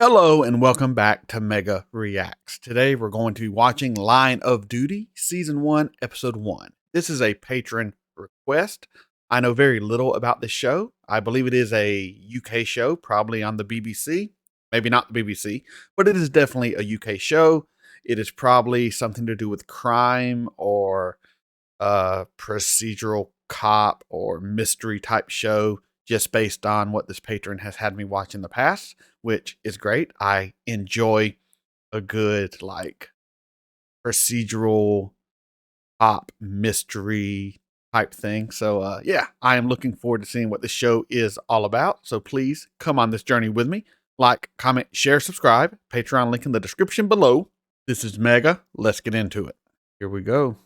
Hello and welcome back to Mega Reacts. Today we're going to be watching Line of Duty Season 1, Episode 1. This is a patron request. I know very little about this show. I believe it is a UK show, probably on the BBC. Maybe not the BBC, but it is definitely a UK show. It is probably something to do with crime or procedural cop or mystery type show, just based on what this patron has had me watch in the past, which is great. I enjoy a good, like, procedural pop mystery type thing. So, yeah, I am looking forward to seeing what the show is all about. So please come on this journey with me. Like, comment, share, subscribe. Patreon link in the description below. This is Mega. Let's get into it. Here we go.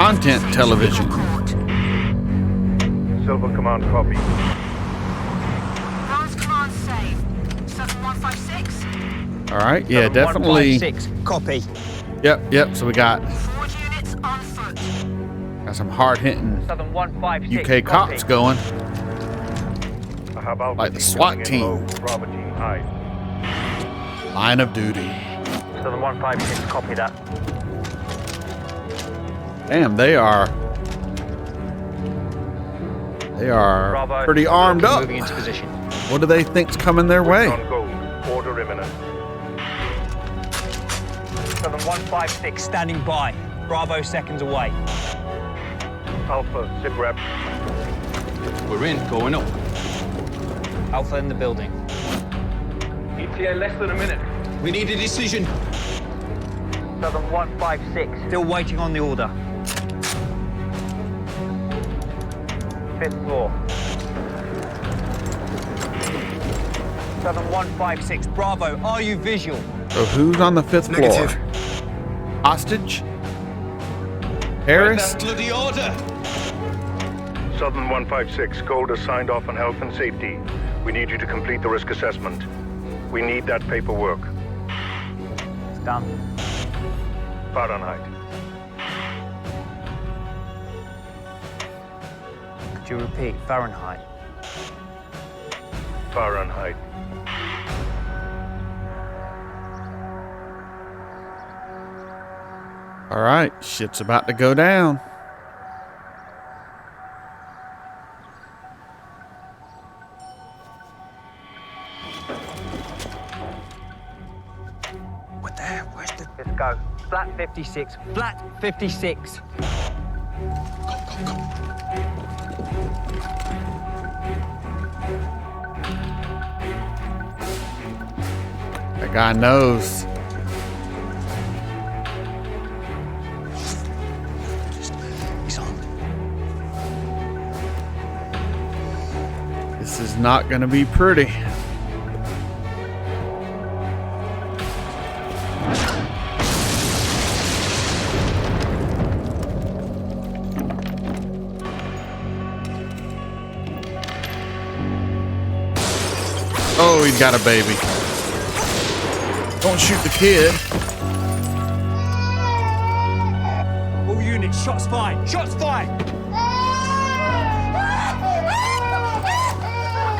Content television. Silver Command copy. Bronze Command saved. 7156. All right, yeah, definitely. 156, copy. Yep. So we got Forward units on foot. some hard hitting Southern 156, UK cops going. I have Alpha Like the team SWAT coming in team. low. Bravo team high. Line of Duty. Southern 156, copy that. Damn, they are Bravo. pretty armed up. Moving into position. What do they think's coming their way? On gold. Order imminent. Southern 156, standing by. Bravo seconds away. Alpha, sit rep. We're in, going up. Alpha in the building. ETA less than a minute. We need a decision. Southern 156, still waiting on the order. 5th floor. Southern 156, Bravo, are you visual? So who's on the 5th floor? Hostage? Harris? That bloody order. Southern 156, gold is signed off on health and safety. We need you to complete the risk assessment. We need that paperwork. It's done. Fahrenheit. Could you repeat? Fahrenheit. Fahrenheit. All right, shit's about to go down. What the hell? Where's the... Let's go. Flat 56. Flat 56. That guy knows. He's on. This is not going to be pretty. Oh, he's got a baby. Don't shoot the kid. All units, shots fired. Shots fired.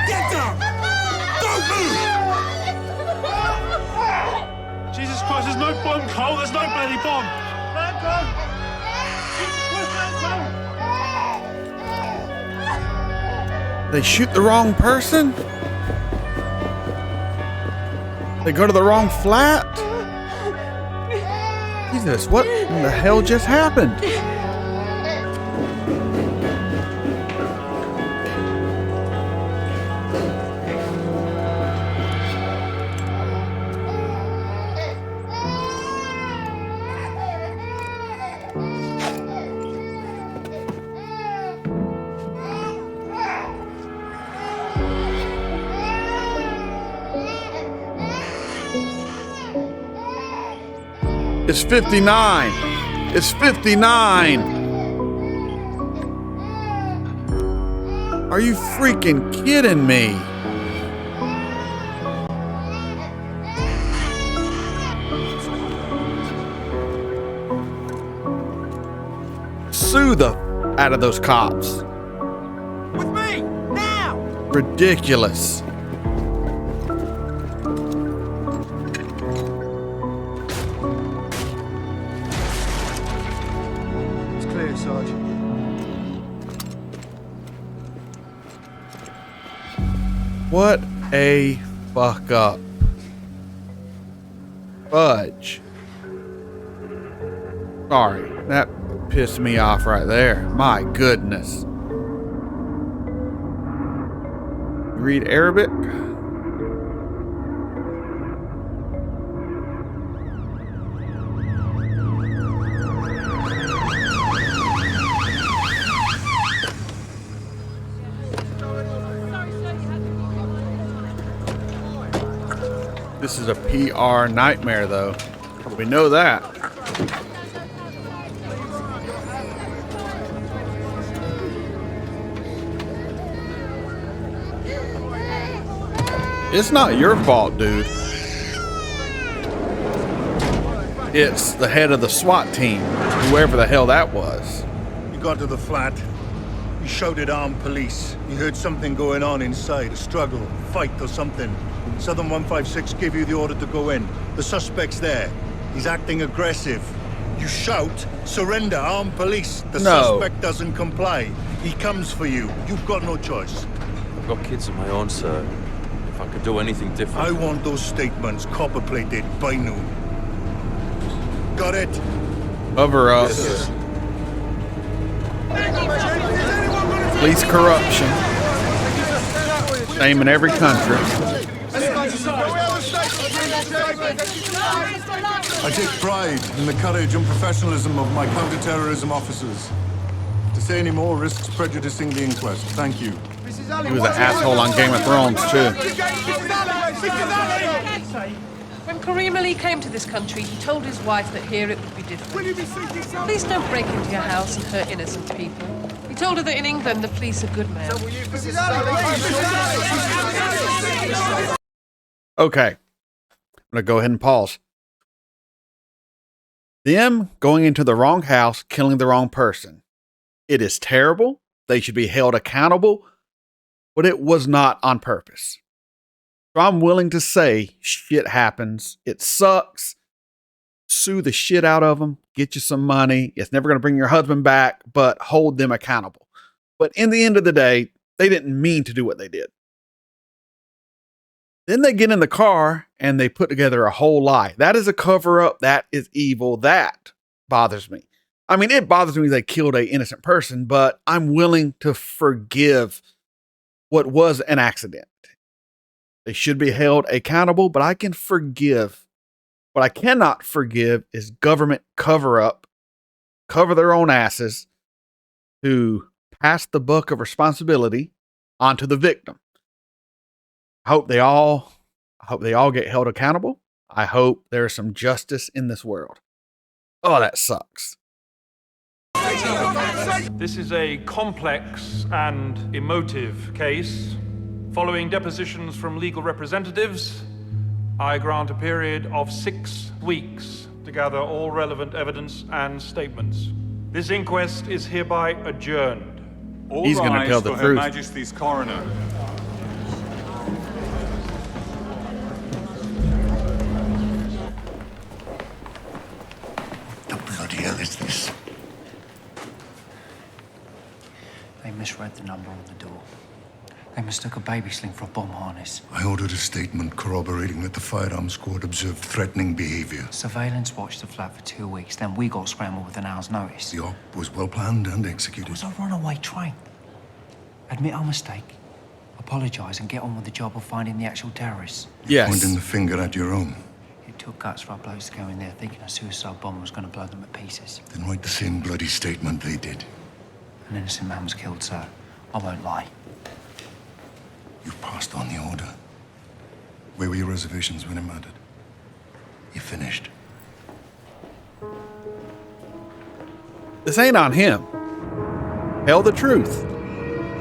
Get down. Don't move. Jesus Christ, there's no bomb, Cole. There's no bloody bomb. Let go. Let go. They shoot the wrong person? They go to the wrong flat? Jesus, what in the hell just happened? It's 59. It's 59. Are you freaking kidding me? sue the out of those cops. With me! Now! Ridiculous. It's clear, Sarge. What a fuck up. Fudge. Sorry, that pissed me off right there. My goodness. You read Arabic? This is a PR nightmare, though. We know that. It's not your fault, dude. It's the head of the SWAT team, whoever the hell that was. You got to the flat. You shouted armed police. You heard something going on inside, a struggle, fight or something. Southern 156 gave you the order to go in. The suspect's there. He's acting aggressive. You shout, surrender, armed police. The suspect doesn't comply. He comes for you. You've got no choice. I've got kids of my own, sir. If I could do anything different... I want those statements copper-plated by noon. Got it? Cover up. Police corruption. Same in every country. I take pride in the courage and professionalism of my counter-terrorism officers. To say any more risks prejudicing the inquest. Thank you. He was an asshole on Game of Thrones, too. When Kareem Ali came to this country, he told his wife that here it would be different. Police don't break into your house and hurt innocent people. He told her that in England, the police are good men. Okay. I'm going to go ahead and pause. Them going into the wrong house, killing the wrong person. It is terrible. They should be held accountable, but it was not on purpose. So I'm willing to say shit happens. It sucks. Sue the shit out of them. Get you some money. It's never going to bring your husband back, but hold them accountable. But in the end of the day, they didn't mean to do what they did. Then they get in the car and they put together a whole lie. That is a cover up. That is evil. That bothers me. I mean, it bothers me they killed an innocent person, but I'm willing to forgive what was an accident. They should be held accountable, but I can forgive. What I cannot forgive is government cover up, cover their own asses to pass the buck of responsibility onto the victim. I hope they all get held accountable. I hope there is some justice in this world. Oh, that sucks. This is a complex and emotive case. Following depositions from legal representatives, I grant a period of 6 weeks to gather all relevant evidence and statements. This inquest is hereby adjourned. He's going to tell the truth. Her Majesty's coroner. The bloody hell is this? They misread the number on the door. They mistook a baby sling for a bomb harness. I ordered a statement corroborating that the firearms squad observed threatening behavior. Surveillance watched the flat for 2 weeks, then we got scrambled with an hour's notice. The op was well planned and It executed. was a runaway train. Admit our mistake, apologise, and get on with the job of finding the actual terrorists. Yes. Pointing the finger at your own. It took guts for our blokes to go in there thinking a suicide bomber was going to blow them to pieces. Then write the same bloody statement they did. An innocent man was killed, sir. I won't lie. You passed on the order. Where were your reservations when it mattered? You finished. This ain't on him. Tell the truth.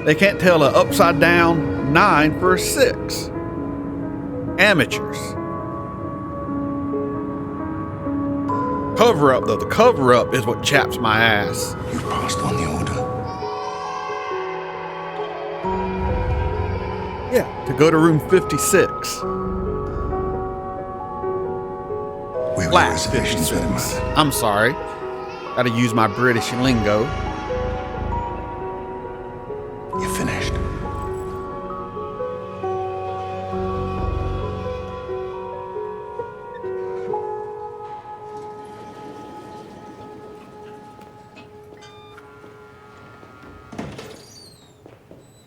They can't tell an upside down 9 for a 6. Amateurs. cover up, though. The cover up is what chaps my ass. You passed on the order. Yeah, to go to room 56. Where were Flat reservations, 56. I'm sorry. Gotta use my British lingo. You finished?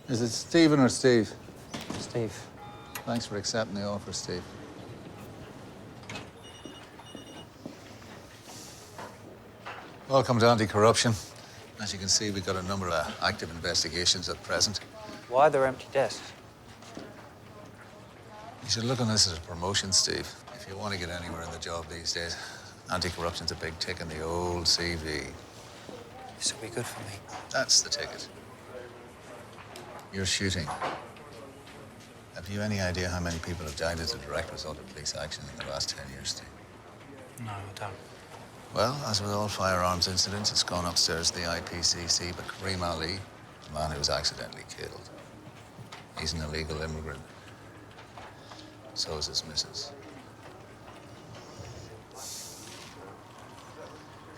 Is it Stephen or Steve? Steve. Thanks for accepting the offer, Steve. Welcome to anti-corruption. As you can see, we've got a number of active investigations at present. Why are there empty desks? You should look on this as a promotion, Steve. If you want to get anywhere in the job these days, anti-corruption's a big tick in the old CV. This will be good for me. That's the ticket. You're shooting. Have you any idea how many people have died as a direct result of police action in the last 10 years, Steve? No, I don't. Well, as with all firearms incidents, it's gone upstairs to the IPCC, but Kareem Ali, the man who was accidentally killed, he's an illegal immigrant. So is his missus.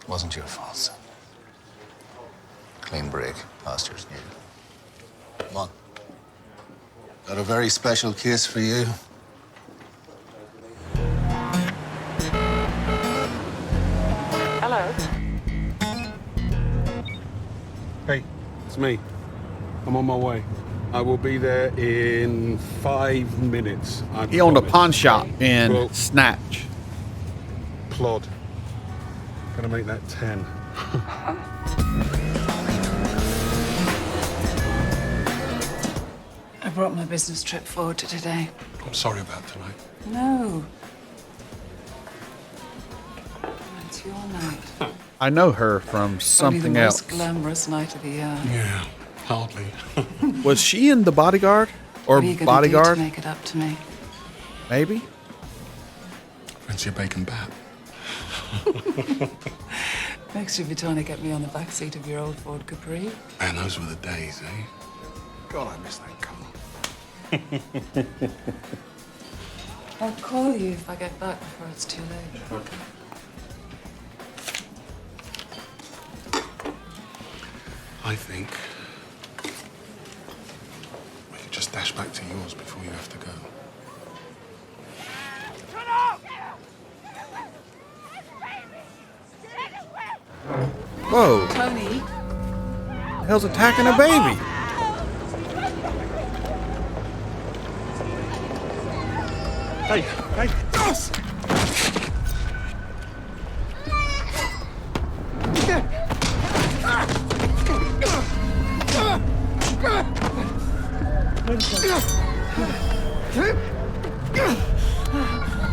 It wasn't your fault, son. Clean break, past year's new. Come on. Got a very special case for you. Hello. Hey, it's me. I'm on my way. I will be there in 5 minutes. He owned a pawn shop in Well, Snatch. Plod. Gonna make that 10. I brought my business trip forward to today. I'm sorry about tonight. No. It's your night. I know her from something Probably the else. most glamorous night of the year. Yeah, hardly. Was she in The Bodyguard? Or What are you gonna Bodyguard? do to make it up to me? Maybe? Fancy a bacon bat? Next, you'll be trying to get me on the back seat of your old Ford Capri. Man, those were the days, eh? God, I miss that car. I'll call you if I get back before it's too late. Okay. I think we could just dash back to yours before you have to go. Whoa. Tony? The hell's attacking a baby? Hey, hey! Yes!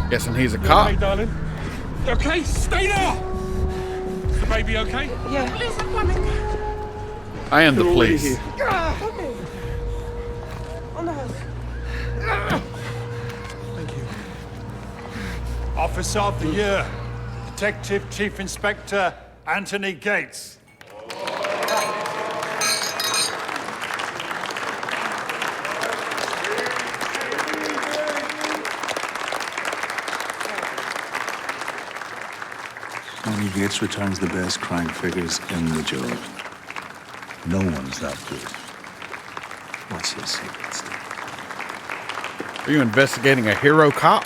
Guessing he's a cop. Hey, darling. You okay? Stay there! Is the baby okay? Yeah. Police are coming. I am the They're all police. here. On the house. Thank you. Officer of the Year, Detective Chief Inspector Anthony Gates. Tony Gates returns the best crime figures in the job. No one's that good. What's your secret, Steve? Are you investigating a hero cop?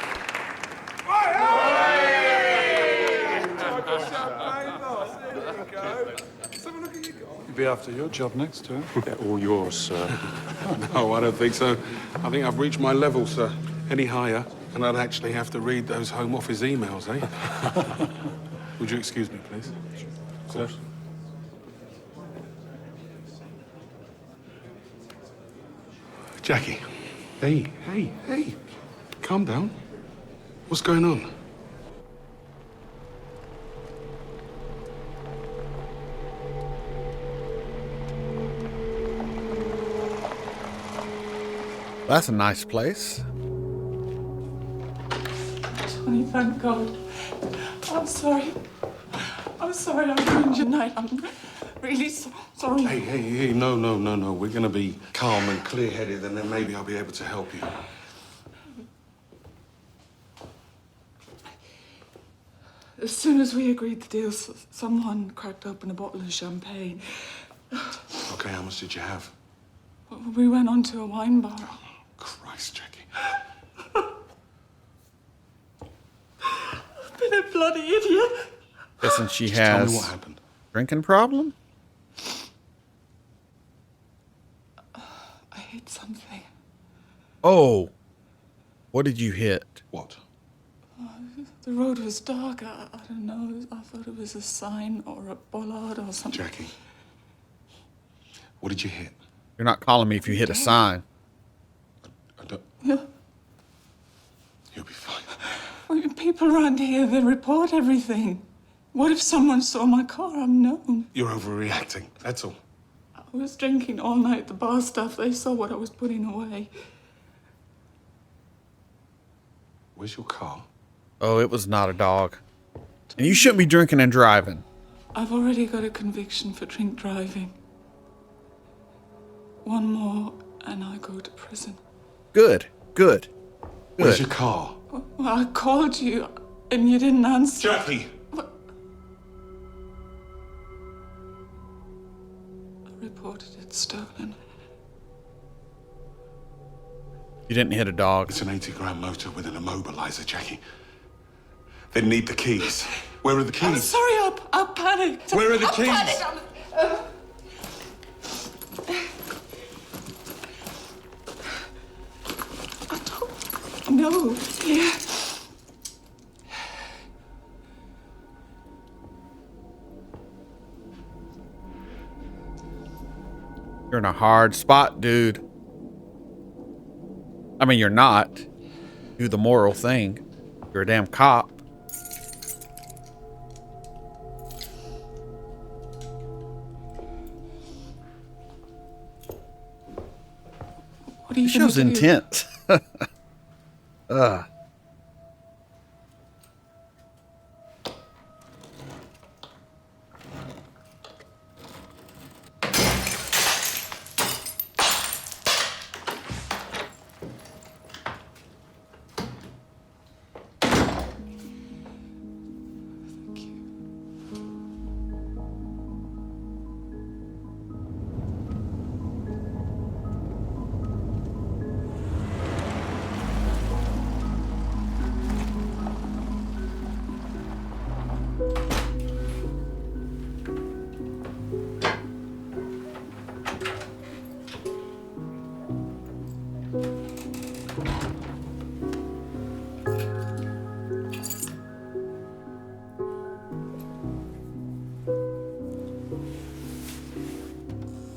You'll be after your job next, too. They're all yours, sir. No, I don't think so. I think I've reached my level, sir. Any higher, and I'd actually have to read those Home Office emails, eh? Would you excuse me, please? Of course. Jackie. Hey, hey, hey. Calm down. What's going on? That's a nice place. Tony, thank God. I'm sorry. I'm sorry I ruined your night. I'm really sorry. Hey, no. We're gonna be calm and clear-headed, and then maybe I'll be able to help you. As soon as we agreed the deal, someone cracked open a bottle of champagne. Okay, how much did you have? We went on to a wine bar. Oh, Christ, Jackie. I've been a bloody idiot. Guessing she Just tell me has what happened. drinking problem? I hit something. Oh. What did you hit? What? The road was dark. I don't know. I thought it was a sign or a bollard or something. Jackie, what did you hit? You're not calling me if you hit a sign. I don't... Yeah. You'll be fine. Well, people around here, they report everything. What if someone saw my car unknown? You're overreacting, that's all. I was drinking all night at the bar stuff. They saw what I was putting away. Where's your car? Oh, it was not a dog. And you shouldn't be drinking and driving. I've already got a conviction for drink driving. One more, and I go to prison. Good. Where's your car? Well, I called you, and you didn't answer. Jackie! What? I reported it stolen. You didn't hit a dog. It's an 80-grand motor with an immobilizer, Jackie. They need the keys. Where are the keys? I'm sorry, I panicked. Where are the I keys? Panicked. I don't know. Yeah. You're in a hard spot, dude. I mean, you're not. Do the moral thing. You're a damn cop. What are you This show's gonna do? intense.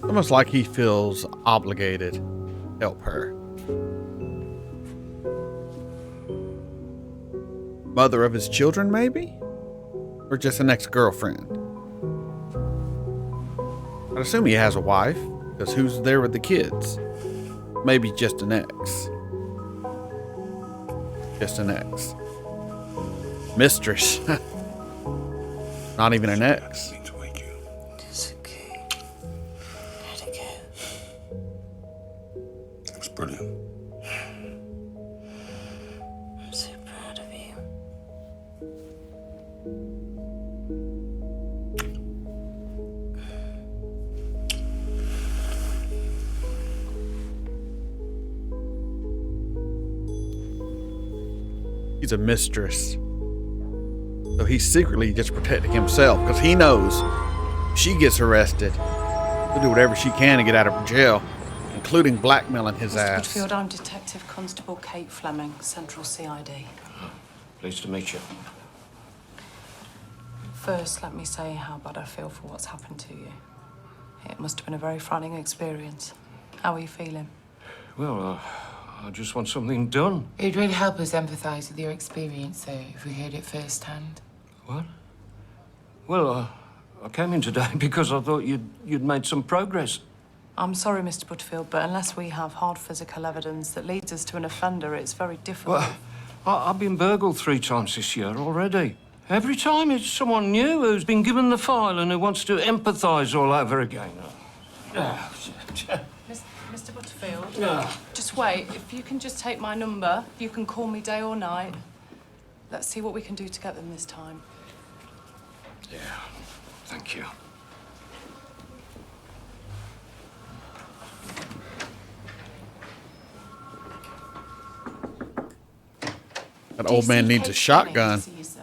Almost like he feels obligated to help her. Mother of his children, maybe? Or just an ex-girlfriend? I'd assume he has a wife, because who's there with the kids? Maybe just an ex. Just an ex. Mistress. Not even an ex. It's okay. Let it go. It was brilliant. I'm so proud of you. He's a mistress. So he's secretly just protecting himself because he knows if she gets arrested, he'll do whatever she can to get out of jail, including blackmailing his Mr. ass. Woodfield, I'm Detective Constable Kate Fleming, Central CID. Pleased to meet you. First, let me say how bad I feel for what's happened to you. It must have been a very frightening experience. How are you feeling? Well, I just want something done. It'd really help us empathise with your experience, though, if we heard it firsthand. What? Well, I came in today because I thought you'd made some progress. I'm sorry, Mr. Butterfield, but unless we have hard physical evidence that leads us to an offender, it's very difficult. Well, I've been burgled 3 times this year already. Every time it's someone new who's been given the file and who wants to empathise all over again. Mr. Butterfield, Yeah. just wait. If you can just take my number, you can call me day or night. Let's see what we can do together this time. Yeah, thank you. That old man needs a shotgun. See you, sir.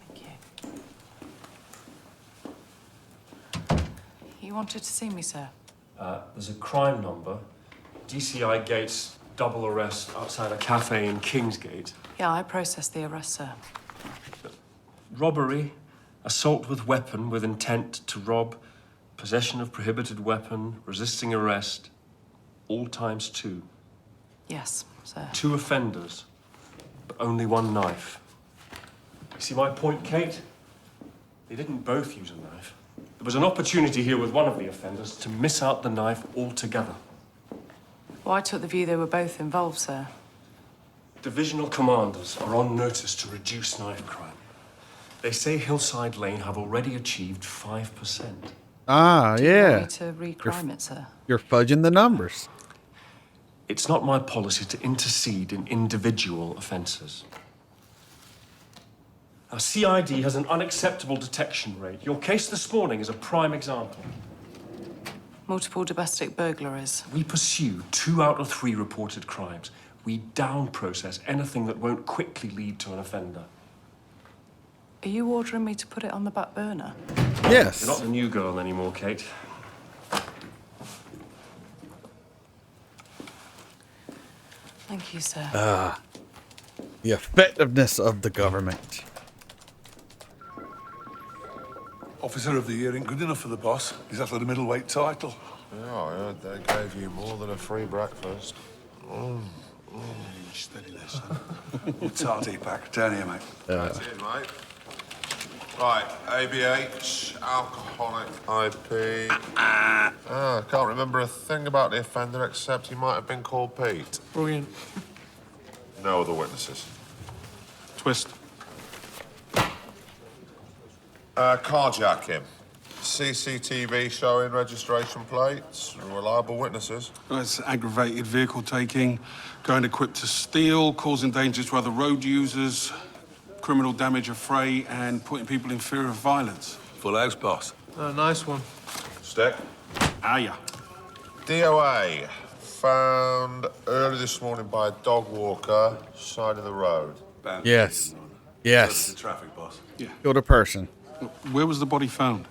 Thank you. You wanted to see me, sir? There's a crime number. DCI Gates double arrest outside a cafe in Kingsgate. Yeah, I processed the arrest, sir. Robbery, assault with weapon with intent to rob, possession of prohibited weapon, resisting arrest, all times 2. Yes, sir. 2 offenders, but only 1 knife. You see my point, Kate? They didn't both use a knife. There was an opportunity here with one of the offenders to miss out the knife altogether. Well, I took the view they were both involved, sir. Divisional commanders are on notice to reduce knife crime. They say Hillside Lane have already achieved 5%. Ah, Do you yeah. want me to recrime it, sir? You're fudging the numbers. It's not my policy to intercede in individual offences. Now, CID has an unacceptable detection rate. Your case this morning is a prime example. Multiple domestic burglaries. We pursue 2 out of 3 reported crimes. We down-process anything that won't quickly lead to an offender. Are you ordering me to put it on the back burner? Yes. You're not the new girl anymore, Kate. Thank you, sir. The effectiveness of the government. Officer of the Year ain't good enough for the boss. He's after the middleweight title. Yeah, I heard they gave you more than a free breakfast. Steady there, son. We'll tarty pack. Down here, mate. That's it, mate. Right, ABH, alcoholic IP. I can't remember a thing about the offender except he might have been called Pete. Brilliant. No other witnesses. Twist. Carjacking. CCTV showing registration plates. Reliable witnesses. It's aggravated vehicle taking, going equipped to steal, causing danger to other road users, criminal damage of freight, and putting people in fear of violence. Full house, boss. Oh, nice one. Stick. Yeah. DOA. Found early this morning by a dog walker, side of the road. Yes. Yes. The traffic, boss. Yeah. Killed a person. Where was the body found?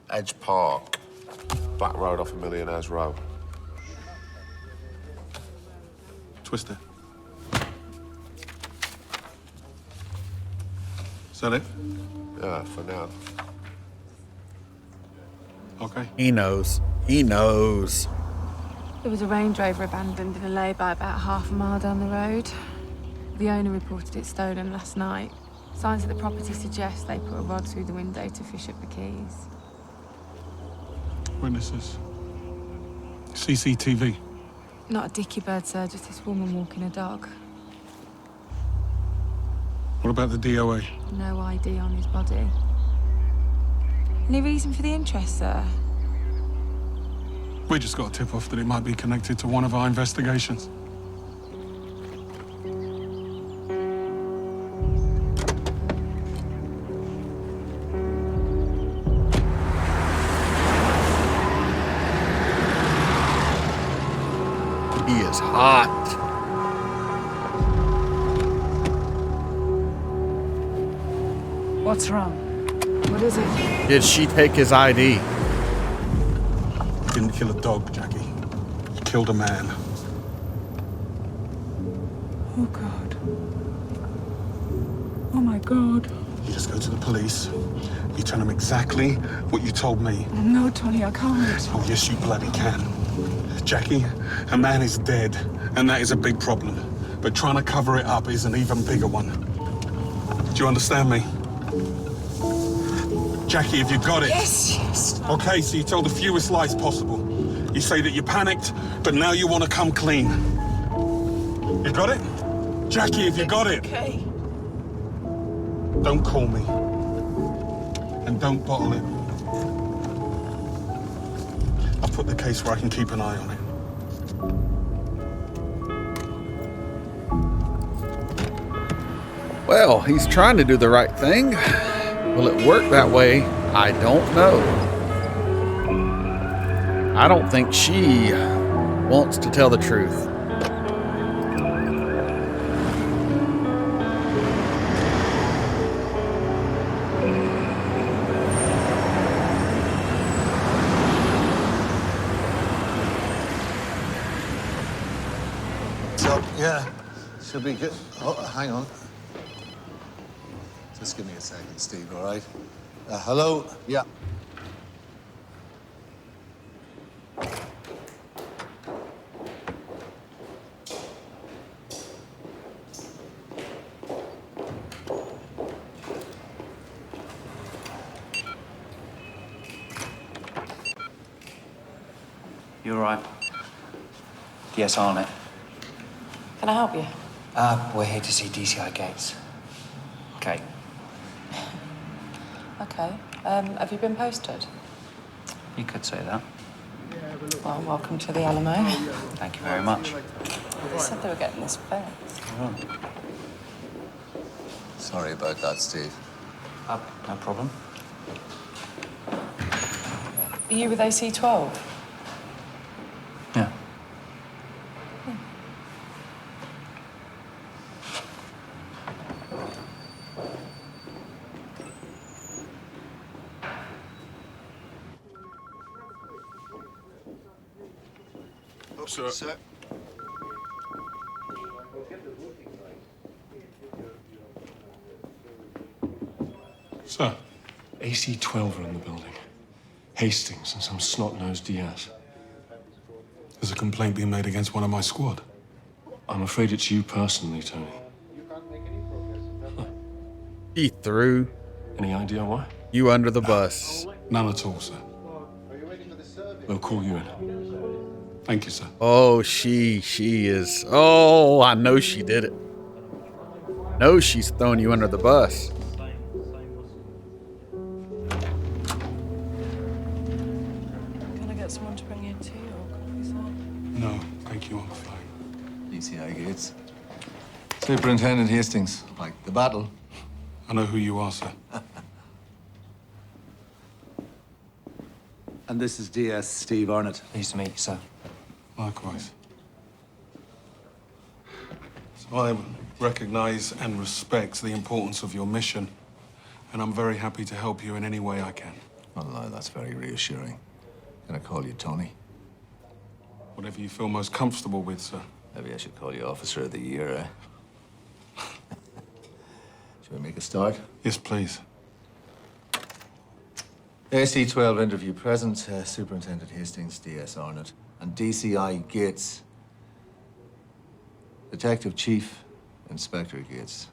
Edge Park. Back road off a Millionaire's Row. Twist it. Is that it? Yeah, for now. Okay. He knows. He knows. There was a Range Rover abandoned in a lay-by about half a mile down the road. The owner reported it stolen last night. Signs of the property suggest they put a rod through the window to fish up the keys. Witnesses. CCTV. Not a dicky bird, sir, just this woman walking a dog. What about the DOA? No ID on his body. Any reason for the interest, sir? We just got a tip-off that it might be connected to one of our investigations. He is hot. What's wrong? What is it? Did she take his ID? You didn't kill a dog, Jackie. You killed a man. Oh, God. Oh, my God. You just go to the police. You tell them exactly what you told me. No, Tony, I can't. Oh, yes, you bloody can. Jackie, a man is dead, and that is a big problem. But trying to cover it up is an even bigger one. Do you understand me? Jackie, have you got it? Yes. Okay, so you tell the fewest lies possible. You say that you panicked, but now you want to come clean. You got it? Jackie, have you got it? Okay. Don't call me. And don't bottle it. I've put the case where I can keep an eye on it. Well, he's trying to do the right thing. Will it work that way? I don't know. I don't think she wants to tell the truth. So, yeah, should be good. Oh, hang on. Just give me a second, Steve, all right? Hello? Yeah. You all right? Yes, on it. Can I help you? We're here to see DCI Gates. Okay. Okay. Have you been posted? You could say that. Well, welcome to the Alamo. Thank you very much. They said they were getting this fixed. Oh. Sorry about that, Steve. No problem. Are you with AC-12? Yeah. Oh, Sir. Sir. AC-12 are in the building. Hastings and some snot-nosed Diaz. There's a complaint being made against one of my squad. I'm afraid it's you personally, Tony. He threw Any idea why? you under the bus. None at all, sir. They'll call you in. Thank you, sir. Oh, she is. Oh, I know she did it. No, she's throwing you under the bus. Can I get someone to bring you tea or coffee, sir? No, thank you, I'm fine. DCI Gates. Superintendent Hastings, like the battle. I know who you are, sir. And this is DS Steve Arnott. Pleased to meet you, sir. Likewise. So I recognize and respect the importance of your mission, and I'm very happy to help you in any way I can. Well, no, that's very reassuring. Can I call you Tony? Whatever you feel most comfortable with, sir. Maybe I should call you Officer of the Year, eh? Should we make a start? Yes, please. AC-12 interview present, Superintendent Hastings, DS Arnott, and DCI Gates. Detective Chief Inspector Gates.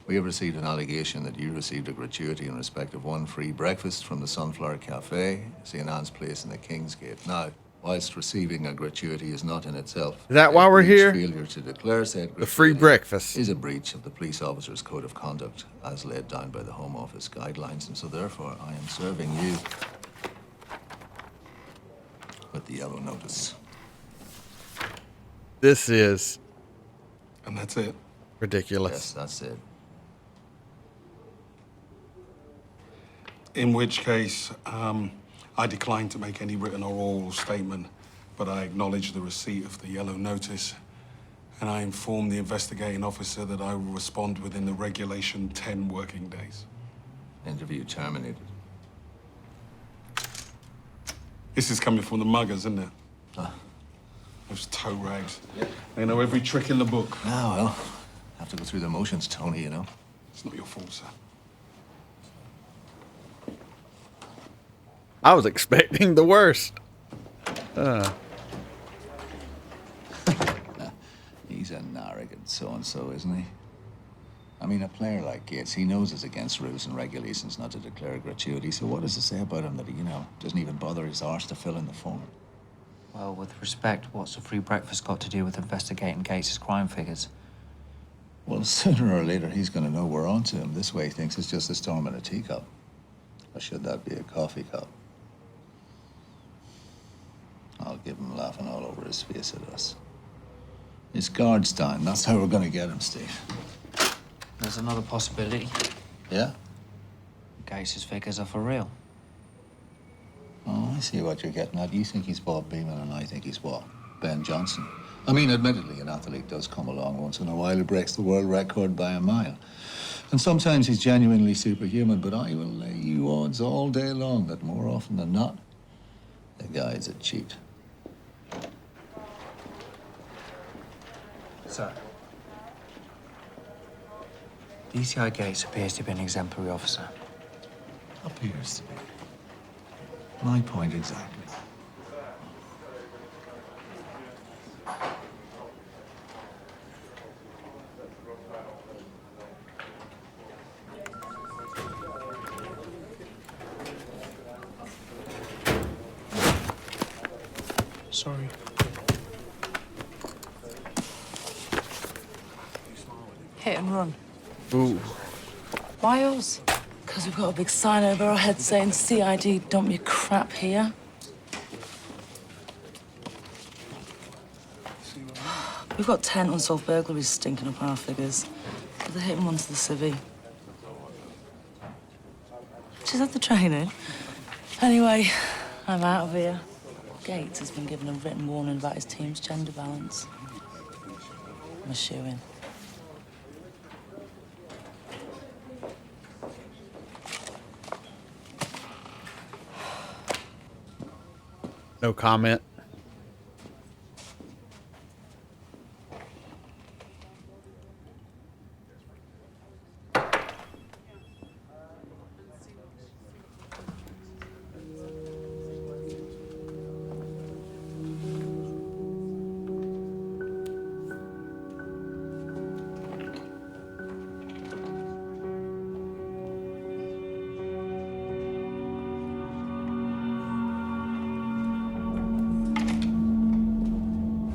We have received an allegation that you received a gratuity in respect of one free breakfast from the Sunflower Cafe, St. Anne's Place in the Kingsgate. Now, whilst receiving a gratuity is not in itself... Is that why we're here? Failure to declare said The free breakfast. is a breach of the police officer's code of conduct as laid down by the Home Office guidelines, and so therefore I am serving you with the yellow notice. This is And that's it. ridiculous. Yes, that's it. In which case, I decline to make any written or oral statement, but I acknowledge the receipt of the yellow notice, and I inform the investigating officer that I will respond within the regulation 10 working days. Interview terminated. This is coming from the muggers, isn't it? Those toe rags. They know every trick in the book. Ah, well, have to go through the motions, Tony, you know. It's not your fault, sir. I was expecting the worst. He's an arrogant so-and-so, isn't he? I mean, a player like Gates, he knows it's against rules and regulations not to declare a gratuity, so what does it say about him that he, doesn't even bother his arse to fill in the form? Well, with respect, what's the free breakfast got to do with investigating Gates' crime figures? Well, sooner or later, he's going to know we're onto him. This way, he thinks it's just a storm in a teacup. Or should that be a coffee cup? I'll give him laughing all over his face at us. It's guards down. That's how we're going to get him, Steve. There's another possibility. Yeah? Gates' figures are for real. Oh, I see what you're getting at. You think he's Bob Beeman, and I think he's what? Ben Johnson. I mean, admittedly, an athlete does come along once in a while who breaks the world record by a mile. And sometimes he's genuinely superhuman, but I will lay you odds all day long that more often than not, the guy's a cheat. Sir. DCI Gates appears to be an exemplary officer. Appears to be. My point exactly. Sorry. Hit and run. Ooh. Why us? Because we've got a big sign over our heads saying CID, dump your crap here. We've got 10 unsolved burglaries stinking up our figures. But they're hitting one to the civvy. She's had the training. Anyway, I'm out of here. Gates has been given a written warning about his team's gender balance. I'm a shoo-in. No comment.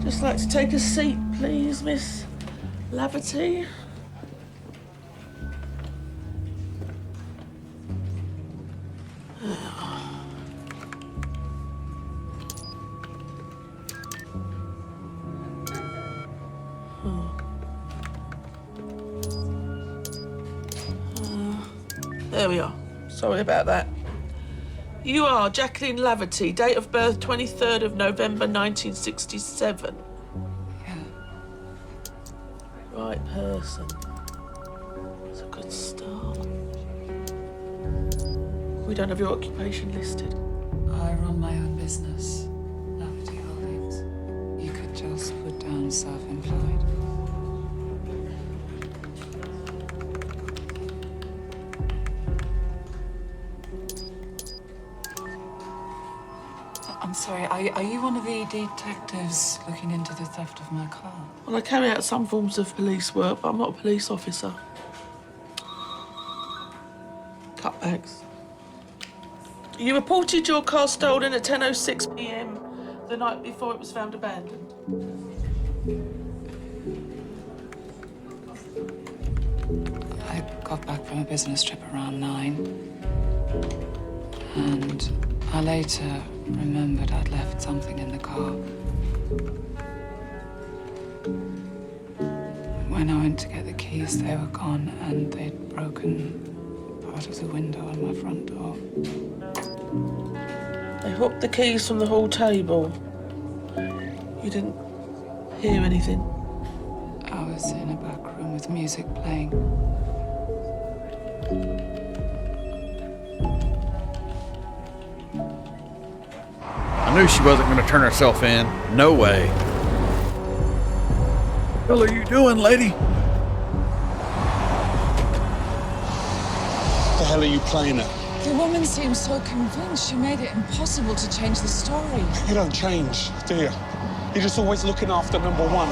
Just like to take a seat, please, Miss Laverty. There we are. Sorry about that. You are Jacqueline Laverty, date of birth 23rd of November 1967. Yeah. Right person. It's a good start. We don't have your occupation listed. I run my own business, Laverty Holdings. You could just put down self-employed. I'm sorry, are you one of the detectives looking into the theft of my car? Well, I carry out some forms of police work, but I'm not a police officer. Cutbacks. You reported your car stolen at 10:06 p.m. the night before it was found abandoned. I got back from a business trip around 9. And I later remembered I'd left something in the car. When I went to get the keys, they were gone, and they'd broken part of the window on my front door. They hooked the keys from the hall table. You didn't hear anything? I was in a back room with music playing. I knew she wasn't going to turn herself in. No way. What the hell are you doing, lady? What the hell are you playing at? The woman seemed so convinced she made it impossible to change the story. You don't change, do you? You're just always looking after number one.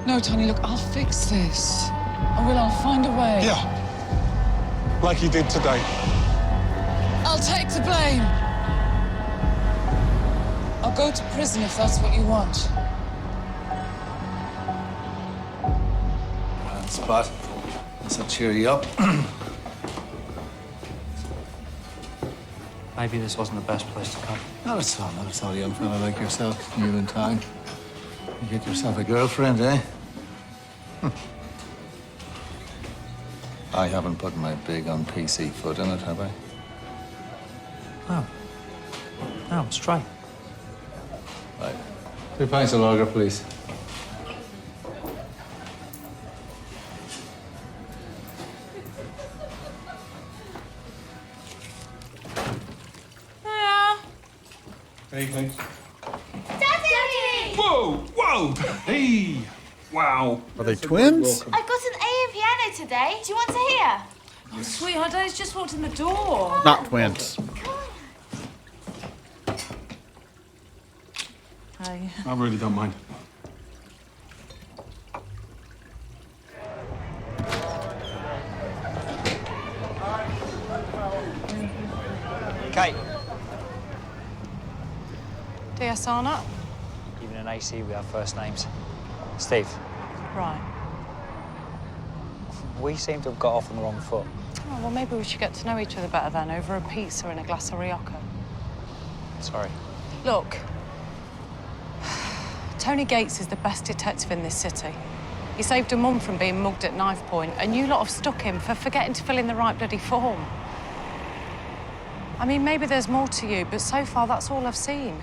No, Tony, look, I'll fix this. I'll find a way. Yeah. Like you did today. I'll take the blame. I'll go to prison if that's what you want. spot. This'll cheer you up. Maybe this wasn't the best place to come. Not at all, not at all, young fella like yourself. New in town. You get yourself a girlfriend, eh? I haven't put my big on PC foot in it, have I? No. No, straight. Right. 2 pints of lager, please. Evening. Daddy! Whoa! Whoa! Hey! Wow. Are they twins? I got an A in piano today. Do you want to hear? Oh, sweetheart, Daddy's just walked in the door. Not twins. Hey. I really don't mind. Kate. DS Arnott? Even an AC, we have first names. Steve. Right. We seem to have got off on the wrong foot. Oh, well, maybe we should get to know each other better then, over a pizza and a glass of Rioja. Sorry. Look, Tony Gates is the best detective in this city. He saved a mum from being mugged at knife point, and you lot have stuck him for forgetting to fill in the right bloody form. I mean, maybe there's more to you, but so far that's all I've seen.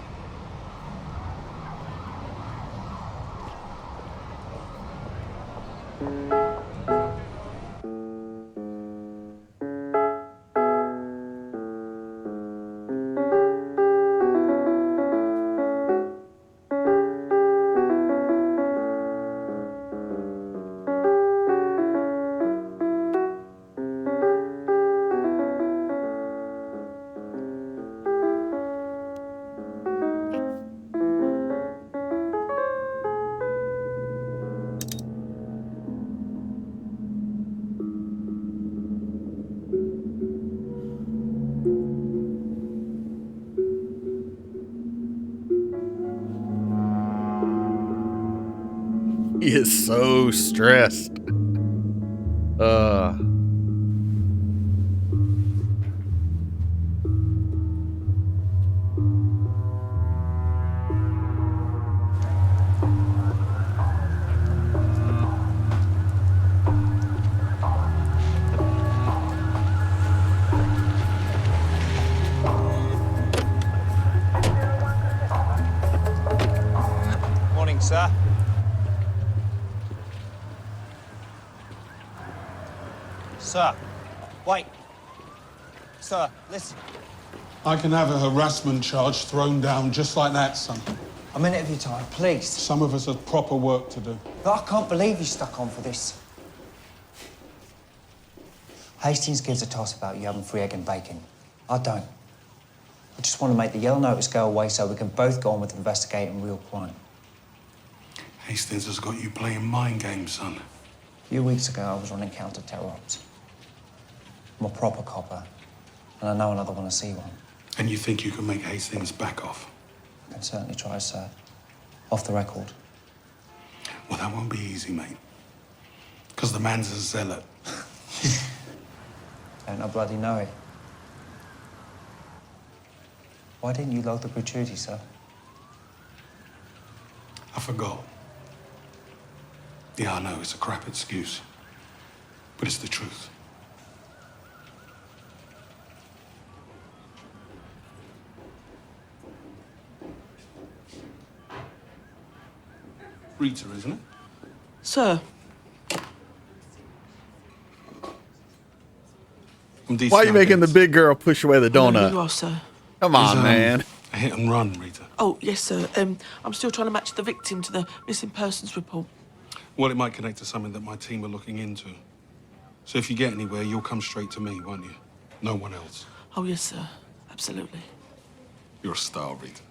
He is so stressed. Morning, sir. Sir, wait. Sir, listen. I can have a harassment charge thrown down just like that, son. A minute of your time, please. Some of us have proper work to do. But I can't believe you stuck on for this. Hastings gives a toss about you having free egg and bacon. I don't. I just want to make the yellow notice go away so we can both go on with investigating real crime. Hastings has got you playing mind games, son. A few weeks ago, I was running counter-terror ops. I'm a proper copper, and I know another one to see one. And you think you can make Hastings back off? I can certainly try, sir. Off the record. Well, that won't be easy, mate. Because the man's a zealot. Don't I bloody know it. Why didn't you log the gratuity, sir? I forgot. Yeah, I know, it's a crap excuse. But it's the truth. Rita, isn't it? Sir. Why are you making the big girl push away the donut? You are, sir. Come on, man. A hit and run, Rita. Oh, yes, sir. I'm still trying to match the victim to the missing persons report. Well, it might connect to something that my team are looking into. So if you get anywhere, you'll come straight to me, won't you? No one else. Oh, yes, sir. Absolutely. You're a star, Rita.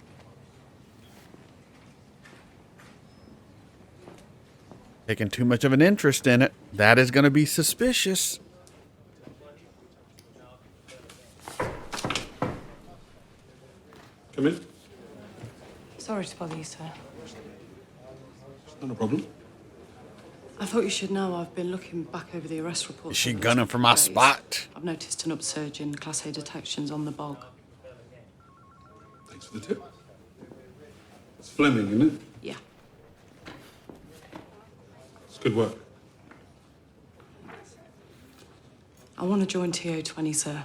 Taking too much of an interest in it. That is going to be suspicious. Come in. Sorry to bother you, sir. Not a problem. I thought you should know I've been looking back over the arrest reports. Is she over the gunning last for few my days. spot? I've noticed an upsurge in Class A detections on the bog. Thanks for the tip. It's Fleming, isn't it? Yeah. It's good work. I want to join TO20, sir.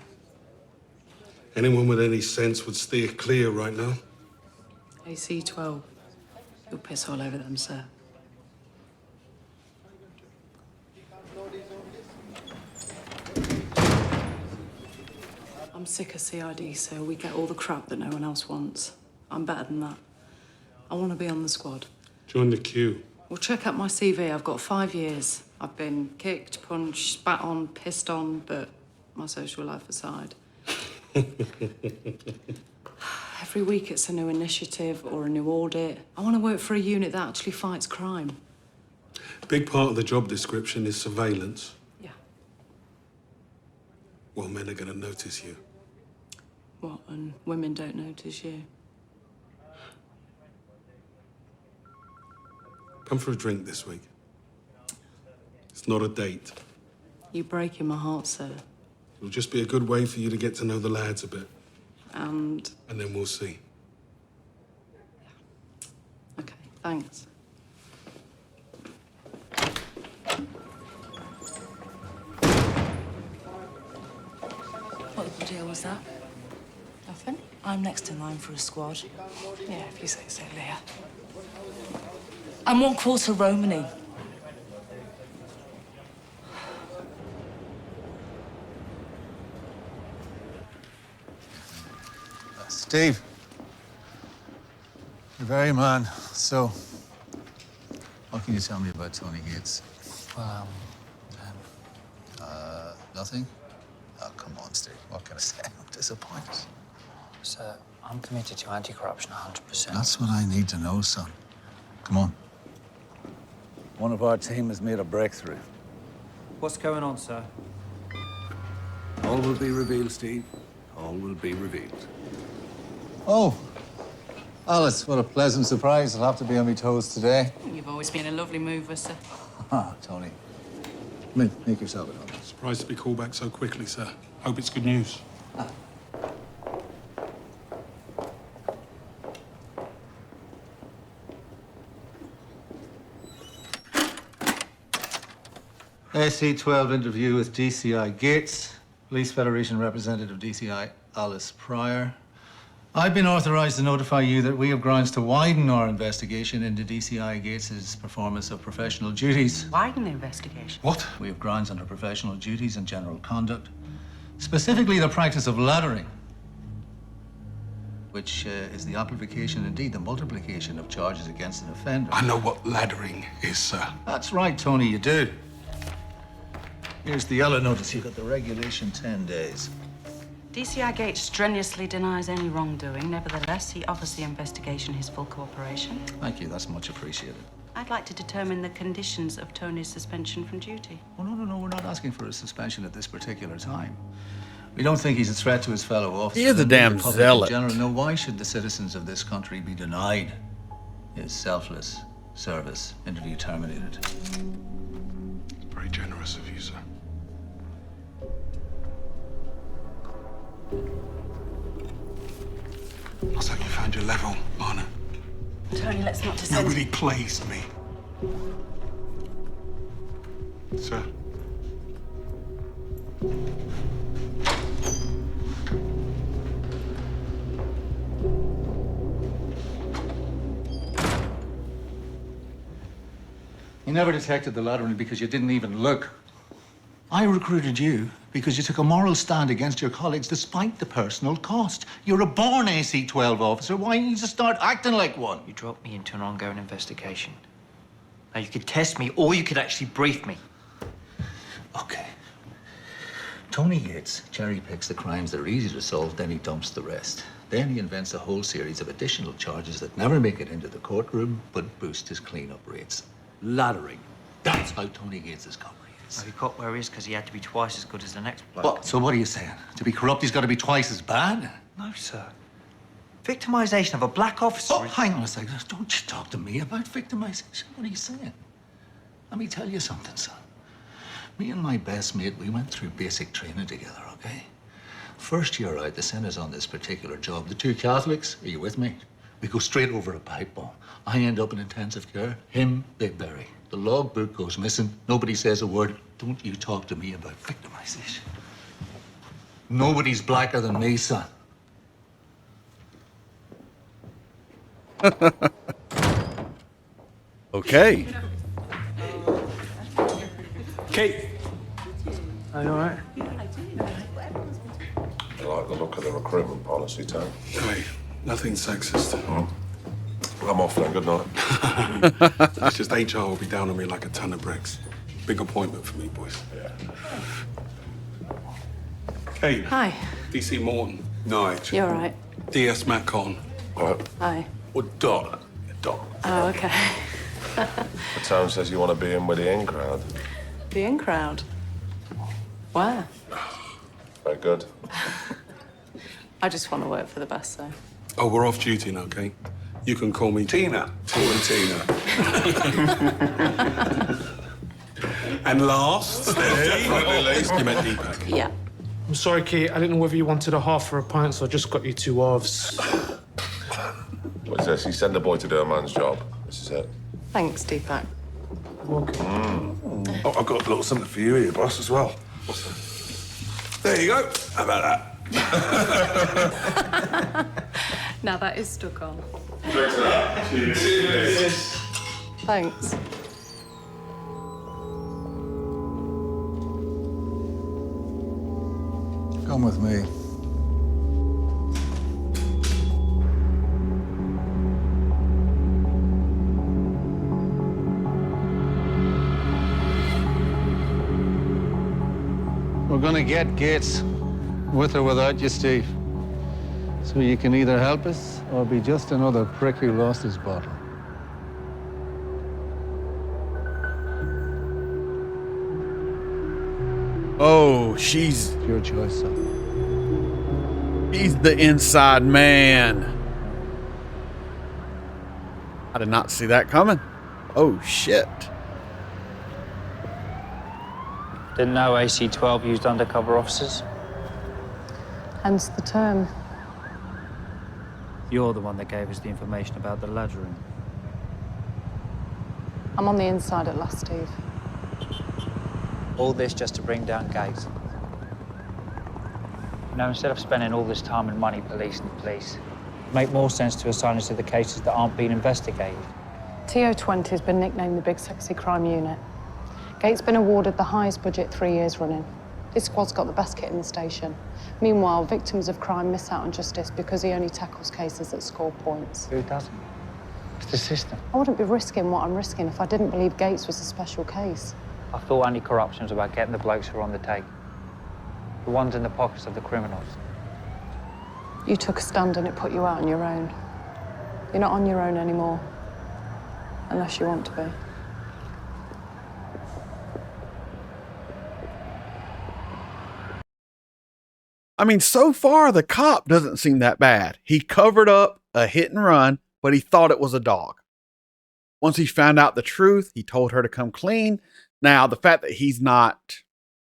Anyone with any sense would steer clear right now. AC-12. You'll piss all over them, sir. I'm sick of CID, sir. We get all the crap that no one else wants. I'm better than that. I want to be on the squad. Join the queue. Well, check out my CV. I've got 5 years. I've been kicked, punched, spat on, pissed on, but my social life aside. Every week it's a new initiative or a new audit. I want to work for a unit that actually fights crime. A big part of the job description is surveillance. Yeah. Well, men are going to notice you. What, and women don't notice you? Come for a drink this week. It's not a date. You're breaking my heart, sir. It'll just be a good way for you to get to know the lads a bit. And... And then we'll see. Okay, thanks. What the deal was that? Nothing? I'm next in line for a squad. Yeah, if you say so, Leah. I'm 1/4 Romany. Steve. Your very man. So, what can you tell me about Tony Gates? Well, nothing? Oh, come on, Steve. What can I say? I'm disappointed. sir, I'm committed to anti-corruption 100%. That's what I need to know, son. Come on. One of our team has made a breakthrough. What's going on, sir? All will be revealed, Steve. All will be revealed. Oh, Alice, what a pleasant surprise. I'll have to be on my toes today. You've always been a lovely mover, sir. Ah, Tony. Come in, make yourself at home. Surprised to be called back so quickly, sir. Hope it's good news. AC-12 interview with DCI Gates, Police Federation representative DCI Alice Pryor. I've been authorized to notify you that we have grounds to widen our investigation into DCI Gates's performance of professional duties. Widen the investigation? What? We have grounds under professional duties and general conduct, specifically the practice of laddering, which is the amplification, indeed the multiplication of charges against an offender. I know what laddering is, sir. That's right, Tony, you do. Here's the yellow notice. You got the regulation 10 days. DCI Gates strenuously denies any wrongdoing. Nevertheless, he offers the investigation his full cooperation. Thank you. That's much appreciated. I'd like to determine the conditions of Tony's suspension from duty. Oh, no. We're not asking for a suspension at this particular time. We don't think he's a threat to his fellow officers. He is a damn zealot. In general, no, why should the citizens of this country be denied his selfless service? Interview terminated. Very generous of you, sir. Looks like you found your level, Marna. Tony, let's not descend. Nobody plays me. Sir. You never detected the laddering because you didn't even look. I recruited you because you took a moral stand against your colleagues despite the personal cost. You're a born AC-12 officer. Why don't you just start acting like one? You dropped me into an ongoing investigation. Now, you could test me or you could actually brief me. Okay. Tony Gates cherry-picks the crimes that are easy to solve, then he dumps the rest. Then he invents a whole series of additional charges that never make it into the courtroom, but boost his clean-up rates. Laddering. That's how Tony Gates' cover is. Well, he got where he is because he had to be twice as good as the next bloke. What? So what are you saying? To be corrupt, he's got to be twice as bad? No, sir. Victimization of a black officer. Oh, hang on a second. Don't you talk to me about victimization. What are you saying? Let me tell you something, son. Me and my best mate, we went through basic training together, okay? First year out, they sent us on this particular job. The two Catholics, are you with me? We go straight over a pipe bomb. I end up in intensive care. Him, they bury. The logbook goes missing. Nobody says a word. Don't you talk to me about victimization. Nobody's blacker than me, son. Okay. Kate. Are you all right? I like the look of the recruitment policy, Tom. Hey, nothing sexist. I'm off then, good night. It's just HR will be down on me like a ton of bricks. Big appointment for me, boys. Yeah. Kate. Hi. DC Morton. Nige. You all right? DS Macon. Hi. Or Dot. Dot. Oh, okay. The town says you want to be in with the in crowd. The in crowd. Where? Very good. I just want to work for the best, so. Oh, we're off duty now, Kate. You can call me Tina. Tina. And last, you met Deepak. Yeah. I'm sorry, Kate. I didn't know whether you wanted a half or a pint, so I just got you two halves. What's this? You send a boy to do a man's job. This is it. Thanks, Deepak. Oh, I've got a little something for you here, boss, as well. There you go. How about that? Now that is stuck on. Cheers. Thanks. Come with me. We're gonna get Gates, with or without you, Steve. So you can either help us or be just another prick who lost his bottle. Oh, she's your choice, son. He's the inside man. I did not see that coming. Oh shit. Didn't know AC-12 used undercover officers? Hence the term. You're the one that gave us the information about the laddering. I'm on the inside at last, Steve. All this just to bring down Gates. You know, instead of spending all this time and money policing the police, it'd make more sense to assign us to the cases that aren't being investigated. TO20 has been nicknamed the Big Sexy Crime Unit. Gates been awarded the highest budget 3 years running. This squad's got the best kit in the station. Meanwhile, victims of crime miss out on justice because he only tackles cases that score points. Who doesn't? It's the system. I wouldn't be risking what I'm risking if I didn't believe Gates was a special case. I thought anti-corruption was about getting the blokes who are on the take. The ones in the pockets of the criminals. You took a stand and it put you out on your own. You're not on your own anymore. Unless you want to be. I mean, so far the cop doesn't seem that bad. He covered up a hit and run, but he thought it was a dog. Once he found out the truth, he told her to come clean. Now, the fact that he's not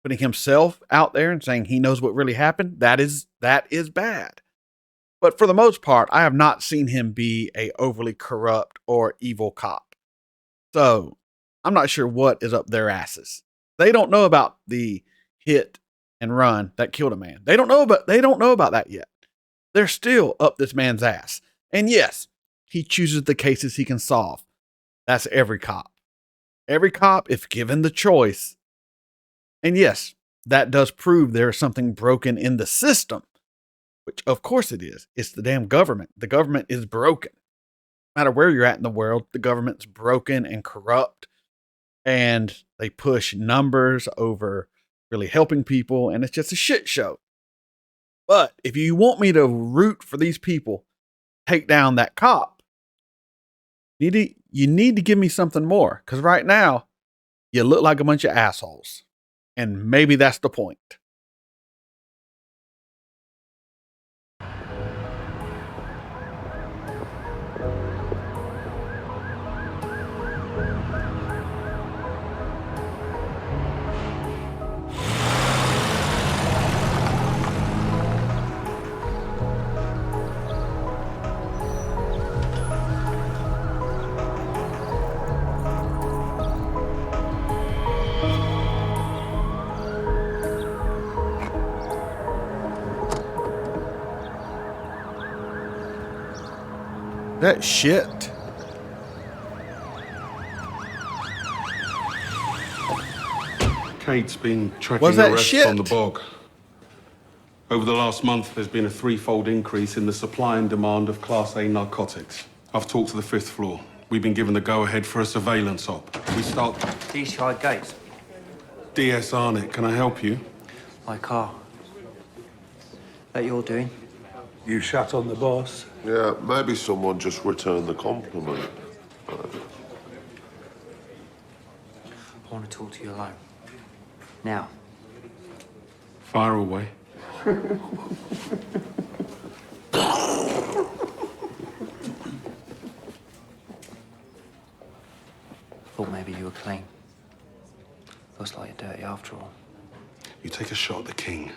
putting himself out there and saying he knows what really happened, that is bad. But for the most part, I have not seen him be a overly corrupt or evil cop. So, I'm not sure what is up their asses. They don't know about the hit and run that killed a man. They don't know about that yet. They're still up this man's ass. And yes, he chooses the cases he can solve. That's every cop. Every cop, if given the choice. And yes, that does prove there is something broken in the system. Which, of course it is. It's the damn government. The government is broken. No matter where you're at in the world, the government's broken and corrupt. And they push numbers over really helping people. And it's just a shit show. But if you want me to root for these people, take down that cop, you need to give me something more. Because right now, you look like a bunch of assholes. And maybe that's the point. that shit? Kate's been tracking Was that arrests shit? on the bog. Over the last month, there's been a threefold increase in the supply and demand of Class A narcotics. I've talked to the 5th floor. We've been given the go-ahead for a surveillance op. We start... These side gates. DS Arnett, can I help you? My car. That you're doing? You shat on the boss? Yeah, maybe someone just returned the compliment. I want to talk to you alone. Now. Fire away. Thought maybe you were clean. Looks like you're dirty after all. You take a shot at the king.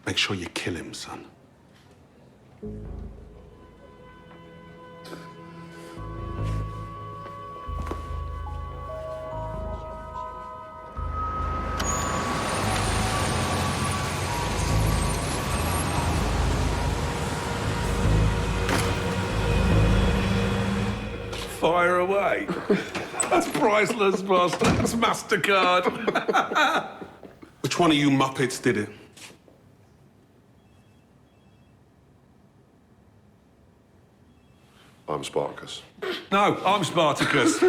Make sure you kill him, son. Fire away. That's priceless, boss. That's MasterCard. Which one of you Muppets did it? I'm Spartacus. No, I'm Spartacus.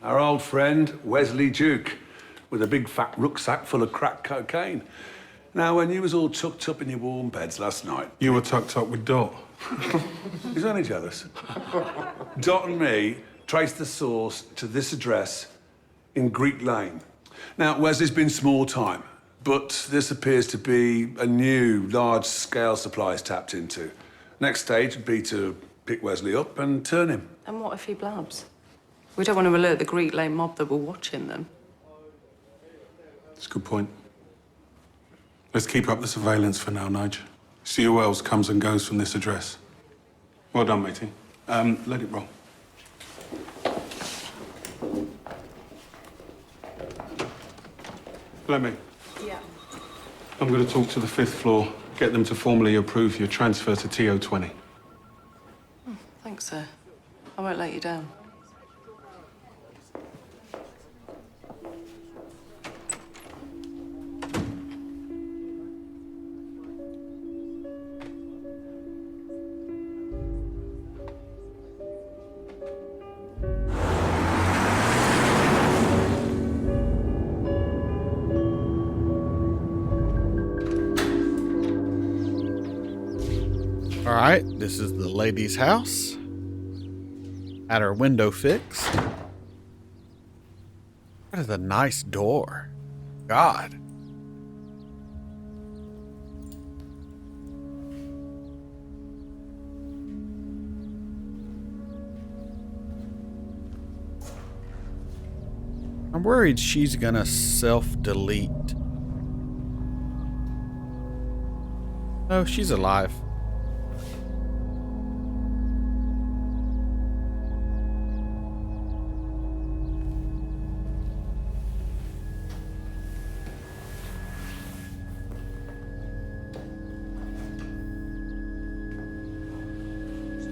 Our old friend, Wesley Duke, with a big fat rucksack full of crack cocaine. Now, when you was all tucked up in your warm beds last night... You were tucked up with Dot. He's only jealous. Dot and me traced the source to this address in Greek Lane. Now, Wesley's been small time, but this appears to be a new, large-scale supply tapped into. Next stage would be to pick Wesley up and turn him. And what if he blabs? We don't want to alert the Greek Lane mob that we're watching them. That's a good point. Let's keep up the surveillance for now, Nige. See who else comes and goes from this address. Well done, matey. Let it roll. Let me. Yeah. I'm going to talk to the 5th floor, get them to formally approve your transfer to TO20. Thanks, sir. I won't let you down. All right, this is the lady's house. Had her window fixed. What is a nice door. God. I'm worried she's gonna self-delete. Oh, she's alive.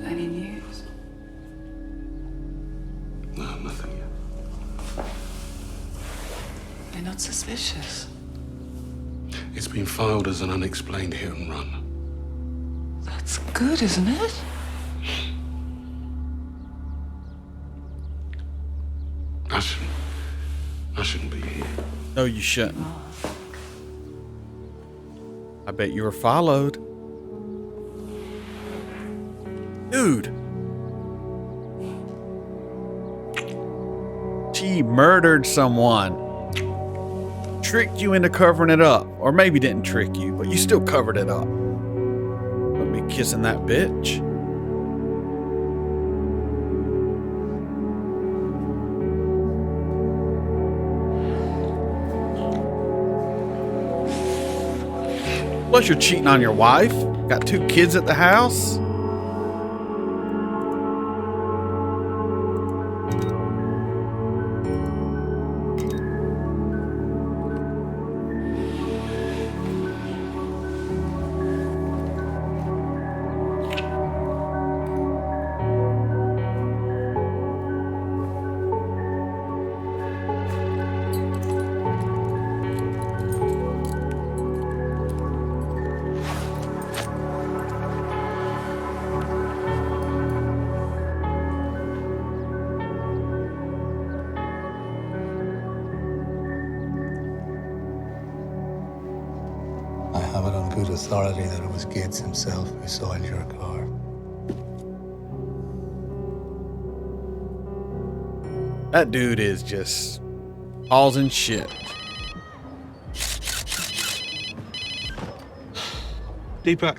Any news? No, nothing yet. They're not suspicious. It's been filed as an unexplained hit and run. That's good, isn't it? I shouldn't be here. No, you shouldn't. I bet you were followed. Dude. She murdered someone. tricked you into covering it up. Or maybe didn't trick you, but you still covered it up. Let me kissing that bitch. Plus, you're cheating on your wife. Got 2 kids at the house. I have it on good authority that it was Gates himself who soiled your car. That dude is just causing shit. Deepak.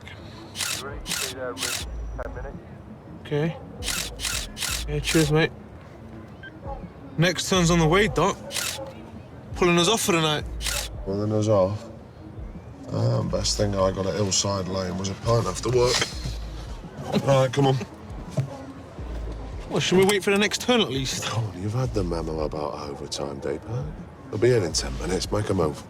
Okay. Yeah, cheers, mate. Next turn's on the way, Doc. Pulling us off for the night. Pulling us off? Best thing I got at Hillside Lane was a pint after work. Right, come on. Well, should we wait for the next turn at least? Come on, you've had the memo about overtime, Deepak. They'll be in 10 minutes. Make a move.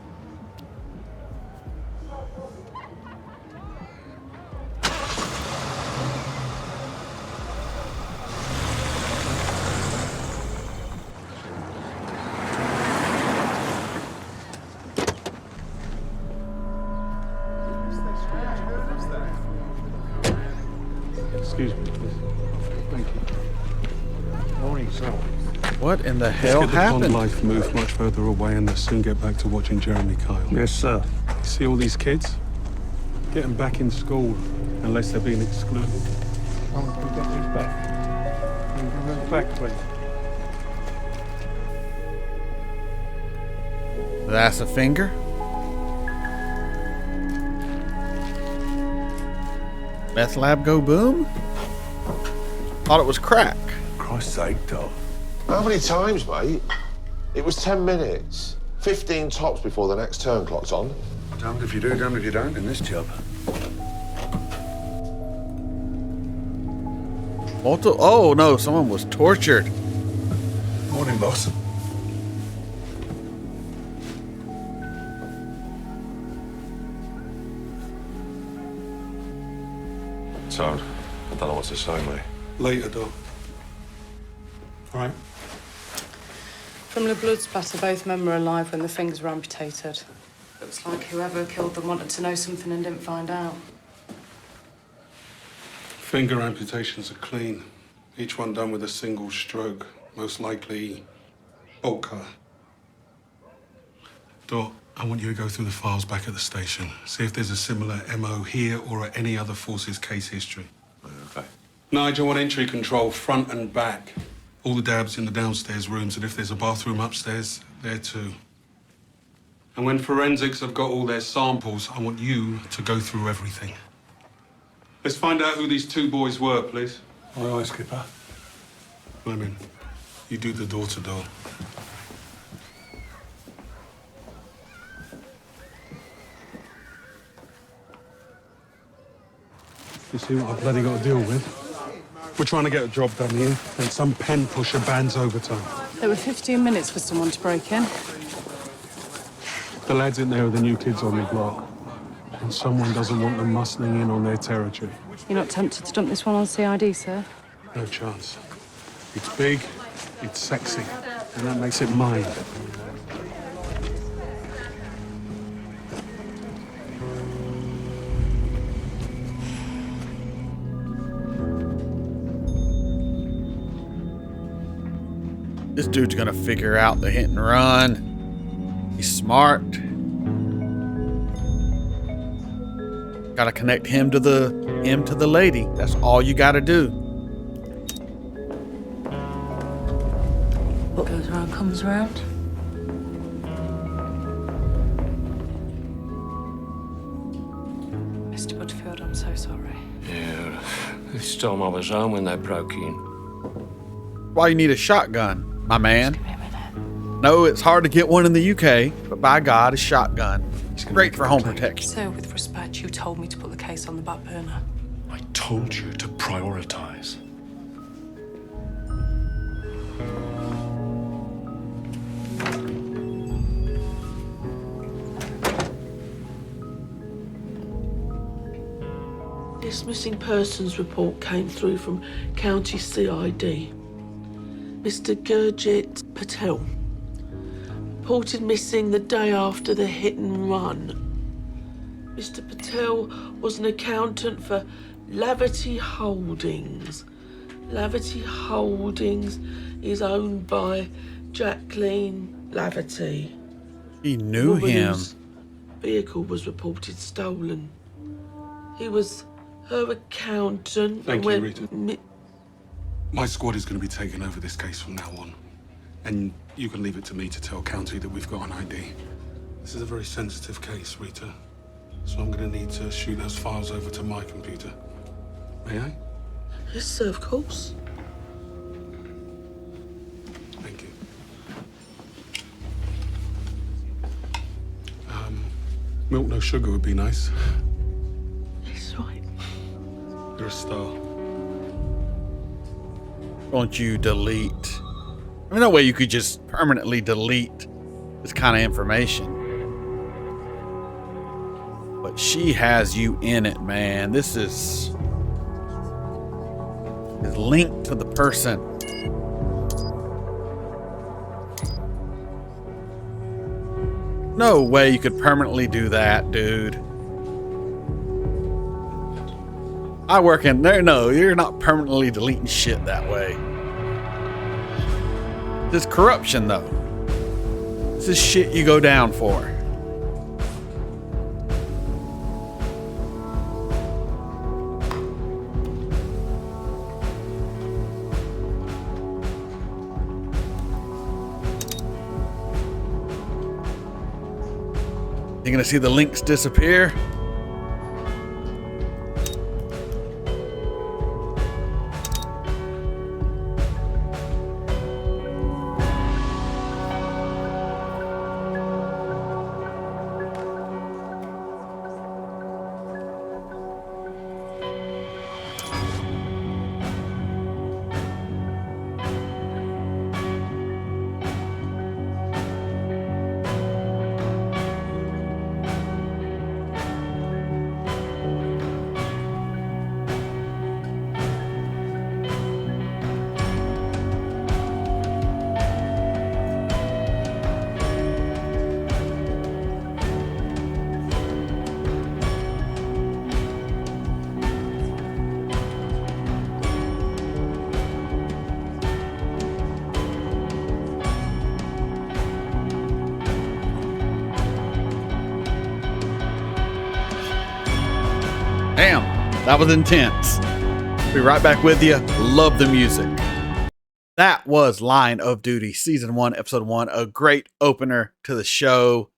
Excuse me, please. Thank you. Morning, sir. What in the Let's hell get the happened? pond life moved much further away and let's soon get back to watching Jeremy Kyle. Yes, sir. You see all these kids? Get them back in school, unless they're being excluded. How can we get these back? Can you bring them back, please? That's a finger. Meth lab go boom? Thought it was crack. Christ's sake, Doc. How many times, mate? It was 10 minutes. 15 tops before the next turn clock's on. Damned if you do, damned if you don't in this job. Oh no, someone was tortured. Morning, boss. So, I don't know what to say, mate. Later, Doc. All right. From the blood spatter, both men were alive when the fingers were amputated. Looks like whoever killed them wanted to know something and didn't find out. Finger amputations are clean. Each one done with a single stroke. Most likely, bolt cutter. Doc, I want you to go through the files back at the station. See if there's a similar MO here or at any other force's case history. Okay. Nigel, want entry control front and back. All the dabs in the downstairs rooms, and if there's a bathroom upstairs, there too. And when forensics have got all their samples, I want you to go through everything. Let's find out who these 2 boys were, please. Aye, aye, Skipper. Fleming, you do the door-to-door. You see what I've bloody got to deal with? We're trying to get a job done here, and some pen pusher bans overtime. There were 15 minutes for someone to break in. The lads in there are the new kids on the block, and someone doesn't want them muscling in on their territory. You're not tempted to dump this one on CID, sir? No chance. It's big, it's sexy, and that makes it mine. This dude's gonna figure out the hit and run. He's smart. Gotta connect him to the lady. That's all you gotta do. What goes around comes around. I'm so sorry. Yeah, this time I was home when they broke in. Why you need a shotgun, my man? No, it's hard to get one in the UK, but by God, a shotgun. It's great for home protection. Sir, with respect, you told me to put the case on the back burner. I told you to prioritize. This missing persons report came through from County CID. Mr. Gurjit Patel, reported missing the day after the hit and run. Mr. Patel was an accountant for Lavity Holdings. Lavity Holdings is owned by Jacqueline Lavity. He knew him. Vehicle was reported stolen. He was her accountant. Thank you, Rita. My squad is going to be taking over this case from now on. And you can leave it to me to tell County that we've got an ID. This is a very sensitive case, Rita. So I'm going to need to shoot those files over to my computer. May I? Yes, sir, of course. Thank you. Milk, no sugar would be nice. That's right. You're a star. Won't you delete? I mean, no way you could just permanently delete this kind of information. But she has you in it, man. This is linked to the person. No way you could permanently do that, dude. I work in there. No, you're not permanently deleting shit that way. This is corruption, though. This is shit you go down for. You're gonna see the links disappear. Damn, that was intense. Be right back with you. Love the music. That was Line of Duty, Season 1, Episode 1. A great opener to the show.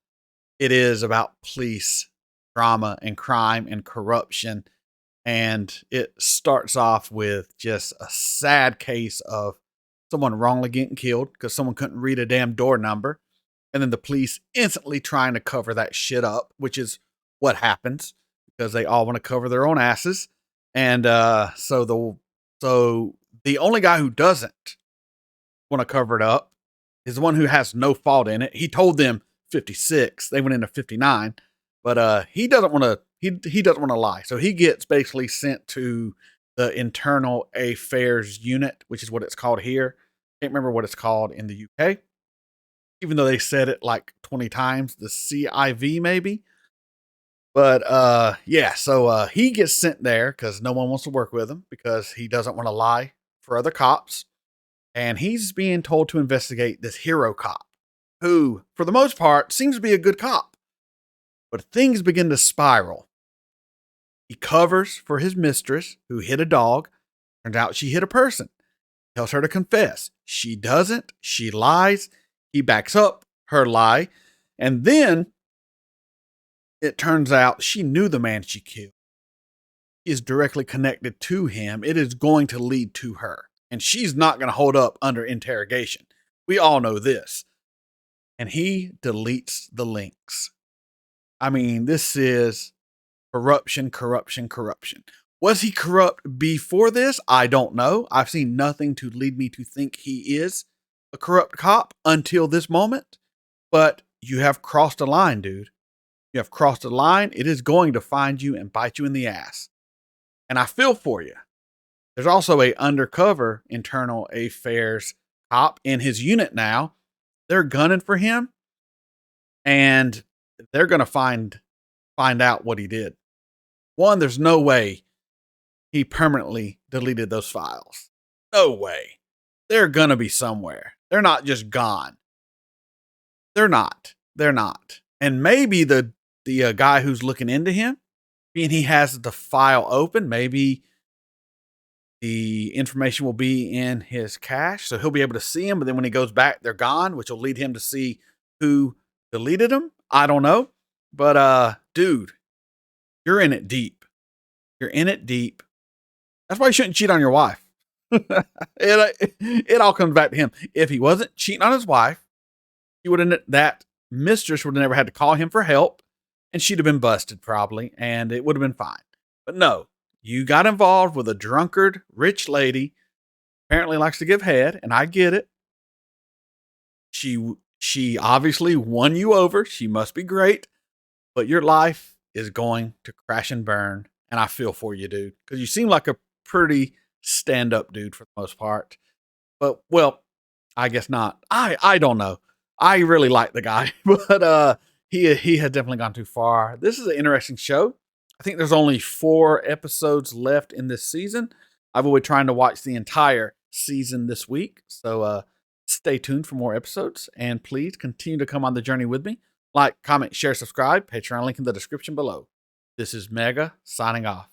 It is about police drama and crime and corruption. And it starts off with just a sad case of someone wrongly getting killed because someone couldn't read a damn door number. And then the police instantly trying to cover that shit up, which is what happens because they all want to cover their own asses. And so the only guy who doesn't want to cover it up is the one who has no fault in it. He told them 56. They went into 59, but he doesn't want to. He doesn't want to lie. So he gets basically sent to the Internal Affairs Unit, which is what it's called here. Can't remember what it's called in the UK, even though they said it like 20 times. The CIV maybe. But yeah, so he gets sent there because no one wants to work with him because he doesn't want to lie for other cops. And he's being told to investigate this hero cop who, for the most part, seems to be a good cop. But things begin to spiral. He covers for his mistress who hit a dog. Turns out she hit a person. Tells her to confess. She doesn't. She lies. He backs up her lie. And then it turns out she knew the man she killed. is directly connected to him, it is going to lead to her. And she's not going to hold up under interrogation. We all know this. And he deletes the links. I mean, this is corruption, corruption, corruption. Was he corrupt before this? I don't know. I've seen nothing to lead me to think he is a corrupt cop until this moment. But you have crossed a line, dude. You have crossed a line. It is going to find you and bite you in the ass. And I feel for you. There's also a undercover internal affairs cop in his unit now. They're gunning for him, and they're going to find out what he did. One, there's no way he permanently deleted those files. No way. They're going to be somewhere. They're not just gone. They're not. They're not. And maybe the guy who's looking into him, being he has the file open, maybe the information will be in his cache, so he'll be able to see them. But then when he goes back, they're gone, which will lead him to see who deleted them. I don't know. But, dude, you're in it deep. You're in it deep. That's why you shouldn't cheat on your wife. It all comes back to him. If he wasn't cheating on his wife, that mistress would have never had to call him for help, and she'd have been busted probably, and it would have been fine. But no, you got involved with a drunkard, rich lady, apparently likes to give head, and I get it. She obviously won you over. She must be great, but your life is going to crash and burn, and I feel for you, dude, because you seem like a pretty stand-up dude for the most part. But, well, I guess not. I don't know. I really like the guy, but he has definitely gone too far. This is an interesting show. I think there's only 4 episodes left in this season. I will be trying to watch the entire season this week, so stay tuned for more episodes, and please continue to come on the journey with me. Like, comment, share, subscribe. Patreon link in the description below. This is Mega signing off.